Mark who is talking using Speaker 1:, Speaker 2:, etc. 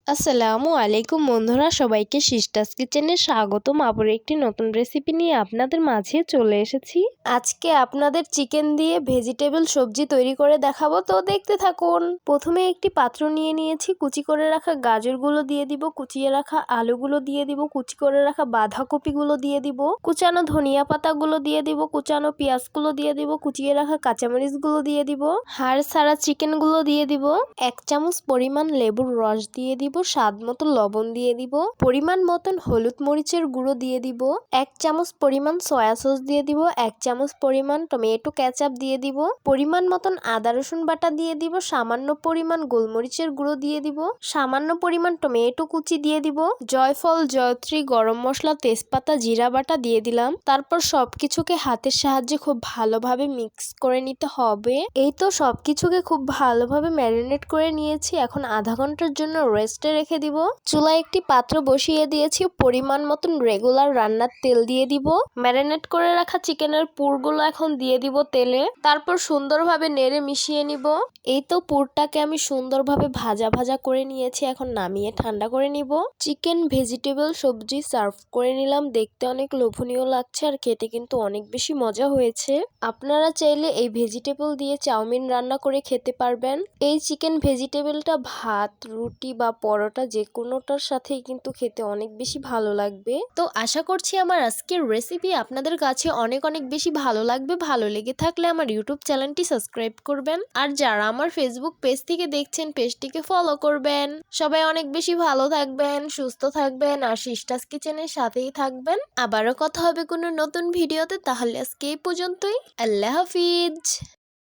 Speaker 1: আসসালামু আলাইকুম বন্ধুরা, সবাইকে সিস্টার্স কিচেনে স্বাগতম। আবার একটি নতুন রেসিপি নিয়ে আপনাদের মাঝে চলে এসেছি। আজকে আপনাদের চিকেন দিয়ে ভেজিটেবল সবজি তৈরি করে দেখাবো, তো দেখতে থাকুন। প্রথমে একটি পাত্র নিয়ে নিয়েছি, কুচি করে রাখা গাজরগুলো দিয়ে দিব, কুচিয়ে রাখা আলুগুলো দিয়ে দিব, কুচি করে রাখা বাঁধাকপিগুলো দিয়ে দিব, কুচানো ধনিয়া পাতাগুলো দিয়ে দিব, কুচানো পেঁয়াজগুলো দিয়ে দিব, কুচিয়ে রাখা কাঁচামরিচগুলো দিয়ে দিব, হাড় ছাড়া চিকেনগুলো দিয়ে দিব, 1 চামচ পরিমাণ লেবুর রস দিয়ে দিব, স্বাদ মতো লবণ দিয়ে দিব, পরিমাণ মতন হলুদ মরিচের গুঁড়ো দিয়ে দিব, 1 চামচ পরিমাণ সয়া সস দিয়ে দিব, 1 চামচ পরিমাণ টমেটো কেচাপ দিয়ে দিব, পরিমাণ মতন আদা রসুন বাটা দিয়ে দিব, সামান্য পরিমাণ গোলমরিচের গুঁড়ো দিয়ে দিব, সামান্য পরিমাণ টমেটো কুচি দিয়ে দিব, জয়ফল জয়ত্রী গরম মশলা তেজপাতা জিরা বাটা দিয়ে দিলাম। তারপর সবকিছুকে হাতের সাহায্যে খুব ভালোভাবে মিক্স করে নিতে হবে। এই তো সবকিছুকে খুব ভালোভাবে ম্যারিনেট করে নিয়েছি। এখন আধা ঘন্টার জন্য রেস্টে রেখে দিব। চুলায় একটি পাত্র বসিয়ে দিয়েছি, পরিমাণ মতন রেগুলার রান্নার তেল দিয়ে দিব। ম্যারিনেট করে রাখা চিকেনের পুরগুলো এখন দিয়ে দিব তেলে। তারপর সুন্দরভাবে নেড়ে মিশিয়ে নিব। এই তো পুরটাকে আমি সুন্দরভাবে ভাজা ভাজা করে নিয়েছি, এখন নামিয়ে ঠান্ডা করে নিব। চিকেন ভেজিটেবল সবজি সার্ভ করে নিলাম। দেখতে অনেক লোভনীয় লাগছে আর খেতে কিন্তু অনেক বেশি মজা হয়েছে। আপনারা চাইলে এই ভেজিটেবল দিয়ে চাউমিন রান্না করে খেতে পারবেন। এই চিকেন ভেজিটেবলটা ভাত, রুটি বা পরোটা যে কোনোটার সাথেই কিন্তু খেতে অনেক বেশি ভালো লাগবে। তো আশা করছি আমার আজকের রেসিপি আপনাদের কাছে অনেক বেশি ভালো লাগবে। ভালো লেগে থাকলে আমার ইউটিউব চ্যানেলটি সাবস্ক্রাইব করবেন, আর যারা আমার ফেসবুক পেজ থেকে দেখছেন পেজটিকে ফলো করবেন। সবাই অনেক বেশি ভালো থাকবেন, সুস্থ থাকবেন আর সিস্টার্স কিচেনের সাথেই থাকবেন। আবারও কথা হবে কোনো নতুন ভিডিওতে। তাহলে আজকে এই পর্যন্তই। আল্লাহ হাফিজ।